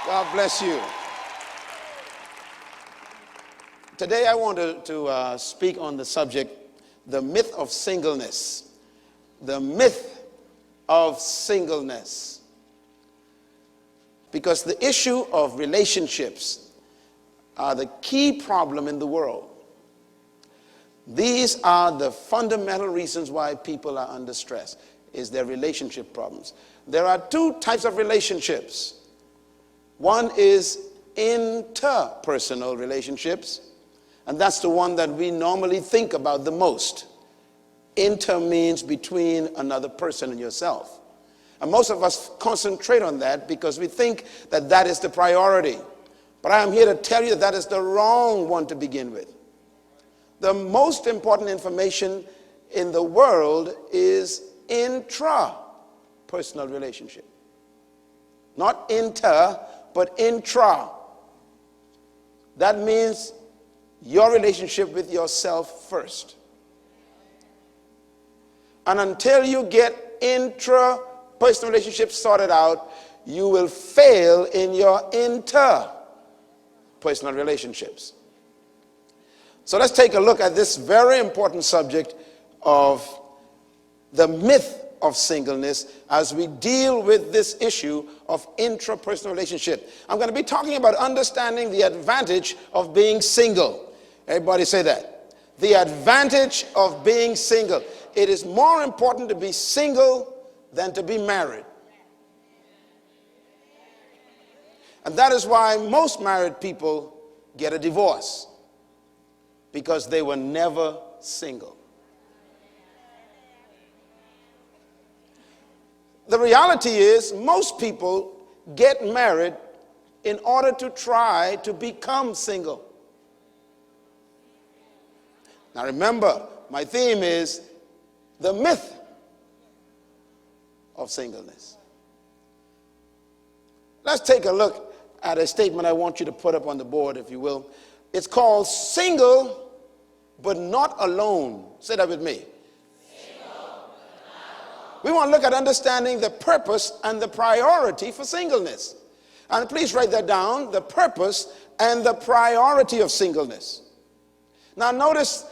God bless you. Today I want to speak on the subject, the myth of singleness. The myth of singleness. Because the issue of relationships are the key problem in the world. These are the fundamental reasons why people are under stress, is their relationship problems. There are two types of relationships. One is interpersonal relationships, and that's the one that we normally think about the most. Inter means between another person and yourself. And most of us concentrate on that because we think that that is the priority. But I am here to tell you that that is the wrong one to begin with. The most important information in the world is intra-personal relationship. Not inter, but intra. That means your relationship with yourself first. And until you get intra-personal relationships sorted out, you will fail in your interpersonal relationships. So let's take a look at this very important subject of the myth of singleness as we deal with this issue of intrapersonal relationship. I'm going to be talking about understanding the advantage of being single. Everybody say that. The advantage of being single. It is more important to be single than to be married. And that is why most married people get a divorce, because they were never single. The reality is most people get married in order to try to become single. Now remember, my theme is the myth of singleness. Let's take a look at a statement I want you to put up on the board, if you will. It's called single but not alone. Say that with me. We want to look at understanding the purpose and the priority for singleness. And please write that down, the purpose and the priority of singleness. Now notice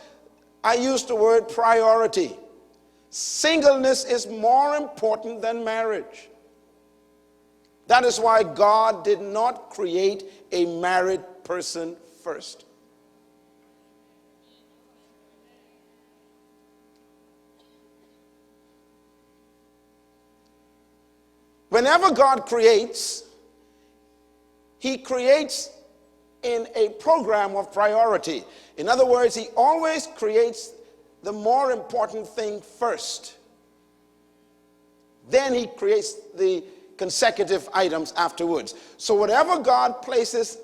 I used the word priority. Singleness is more important than marriage. That is why God did not create a married person first. Whenever God creates, he creates in a program of priority. In other words, he always creates the more important thing first. Then he creates the consecutive items afterwards. So whatever God places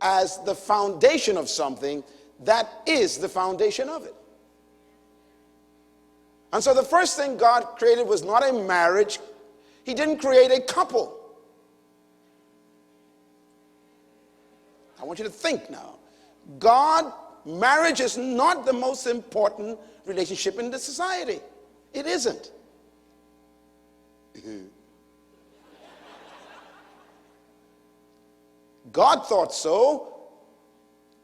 as the foundation of something, that is the foundation of it. And so the first thing God created was not a marriage. He didn't create a couple. I want you to think now. Marriage is not the most important relationship in the society. It isn't. God thought so.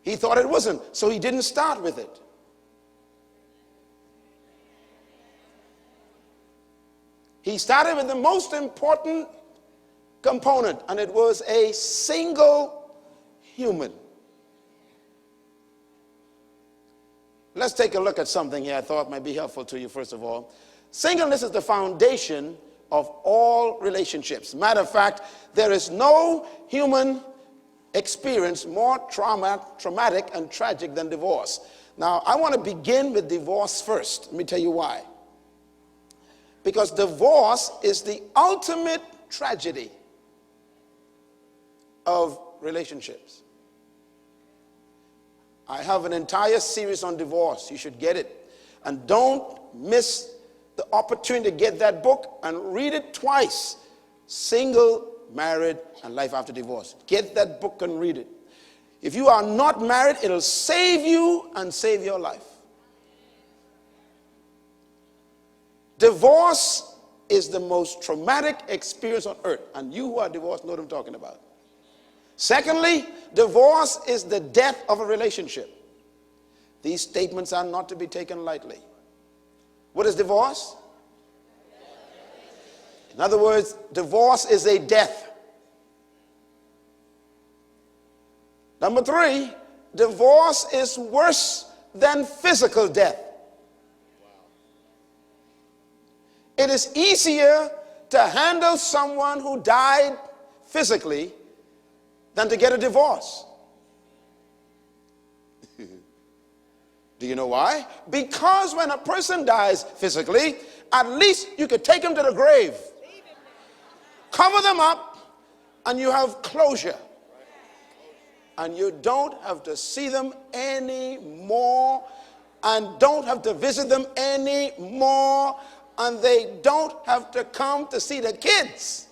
He thought it wasn't. So he didn't start with it. He started with the most important component, and it was a single human. Let's take a look at something here I thought might be helpful to you, first of all. Singleness is the foundation of all relationships. Matter of fact, there is no human experience more traumatic and tragic than divorce. Now, I want to begin with divorce first. Let me tell you why. Because divorce is the ultimate tragedy of relationships. I have an entire series on divorce. You should get it. And don't miss the opportunity to get that book and read it twice. Single, Married, and Life After Divorce. Get that book and read it. If you are not married, it'll save you and save your life. Divorce is the most traumatic experience on earth. And you who are divorced know what I'm talking about. Secondly, divorce is the death of a relationship. These statements are not to be taken lightly. What is divorce? In other words, divorce is a death. Number three, divorce is worse than physical death. It is easier to handle someone who died physically than to get a divorce. Do you know why? Because when a person dies physically, at least you could take them to the grave, cover them up, and you have closure. And you don't have to see them anymore, and don't have to visit them anymore, and they don't have to come to see the kids.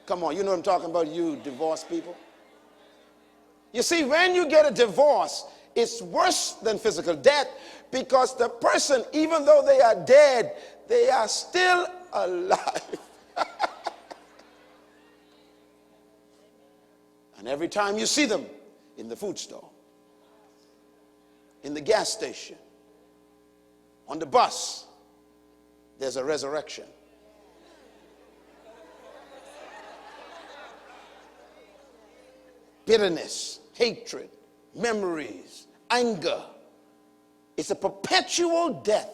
Come on, you know what I'm talking about, you divorced people. You see, when you get a divorce, it's worse than physical death, because the person, even though they are dead, they are still alive. And every time you see them in the food store, in the gas station, on the bus, there's a resurrection. Bitterness, hatred, memories, anger. It's a perpetual death.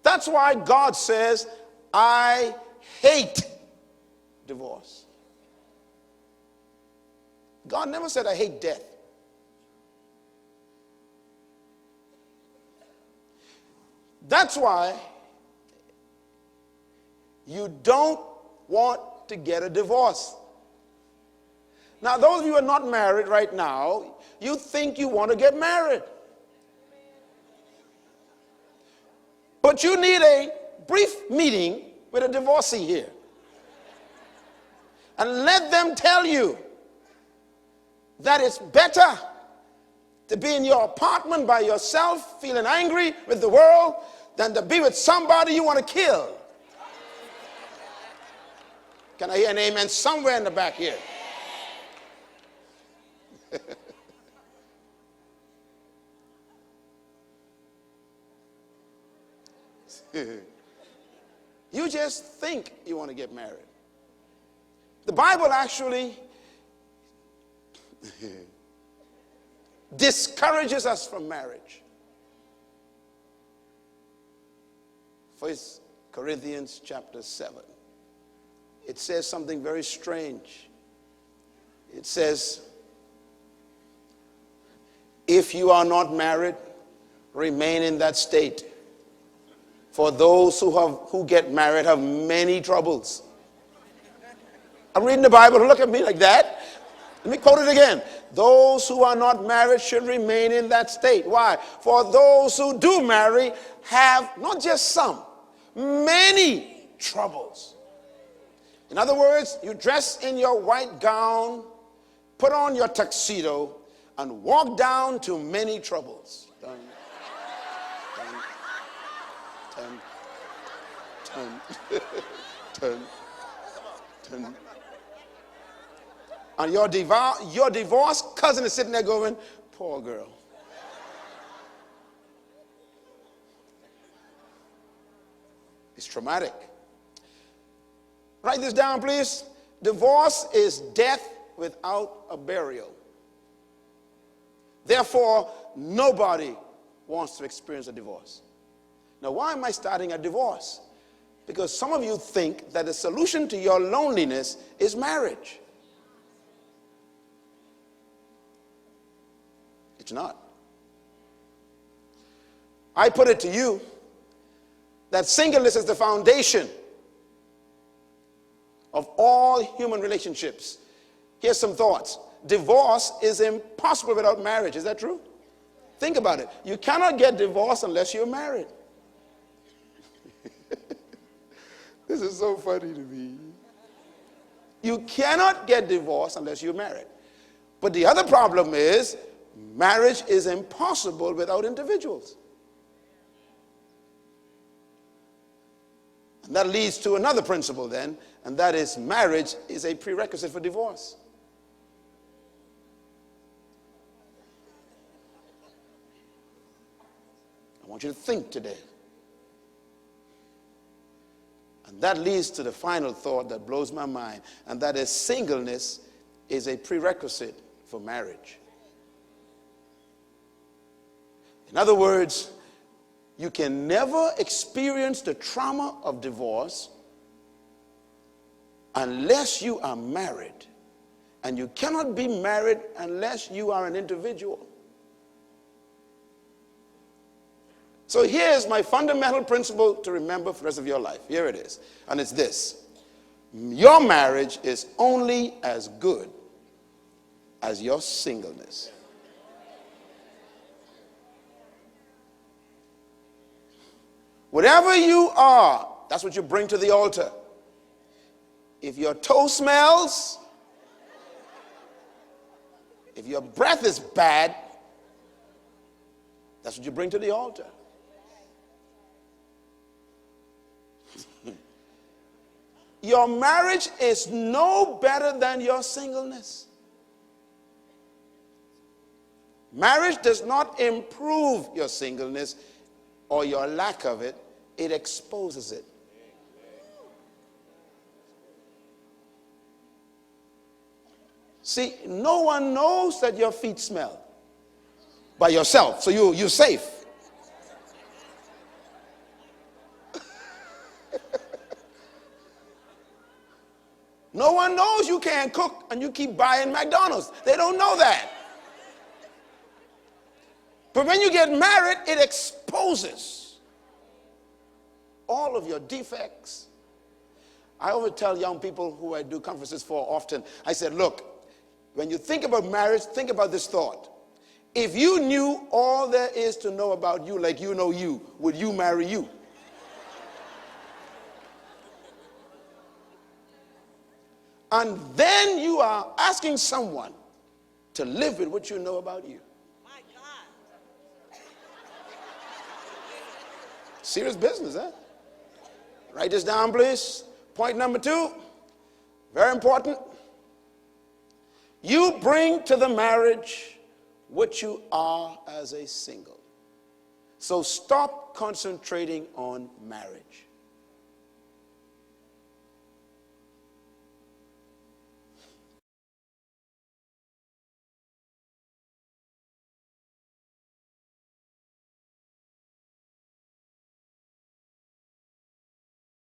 That's why God says, I hate divorce. God never said, I hate death. That's why you don't want to get a divorce. Now, those of you who are not married right now, you think you want to get married. But you need a brief meeting with a divorcee here. And let them tell you that it's better to be in your apartment by yourself, feeling angry with the world, than to be with somebody you want to kill. Can I hear an amen somewhere in the back here? You just think you want to get married. The Bible actually discourages us from marriage. 1 Corinthians chapter 7. It says something very strange. It says, if you are not married, remain in that state. For those who get married have many troubles. I'm reading the Bible, don't look at me like that. Let me quote it again. Those who are not married should remain in that state. Why? For those who do marry have not just some, many troubles. In other words, you dress in your white gown, put on your tuxedo, and walk down to many troubles. Dun, dun, dun, dun, dun, dun. And your divorced cousin is sitting there going, poor girl. It's traumatic. Write this down, please. Divorce is death without a burial. Therefore, nobody wants to experience a divorce. Now, why am I starting a divorce? Because some of you think that the solution to your loneliness is marriage. It's not. I put it to you that singleness is the foundation of all human relationships. Here's some thoughts. Divorce is impossible without marriage. Is that true? Think about it. You cannot get divorced unless you're married. This is so funny to me. You cannot get divorced unless you're married. But the other problem is marriage is impossible without individuals. And that leads to another principle then, and that is marriage is a prerequisite for divorce. I want you to think today. And that leads to the final thought that blows my mind, and that is singleness is a prerequisite for marriage. In other words, you can never experience the trauma of divorce unless you are married. And you cannot be married unless you are an individual. So here's my fundamental principle to remember for the rest of your life. Here it is. And it's this. Your marriage is only as good as your singleness. Whatever you are, that's what you bring to the altar. If your toe smells, if your breath is bad, that's what you bring to the altar. Your marriage is no better than your singleness. Marriage does not improve your singleness or your lack of it, it exposes it. See, no one knows that your feet smell by yourself, so you're safe. No one knows you can't cook and you keep buying McDonald's. They don't know that. But when you get married, it exposes all of your defects. I always tell young people who I do conferences for often, I said, look, when you think about marriage, think about this thought. If you knew all there is to know about you like you know you, would you marry you? And then you are asking someone to live with what you know about you. My God. Serious business, huh? Write this down, please. Point number 2, very important. You bring to the marriage what you are as a single. So stop concentrating on marriage.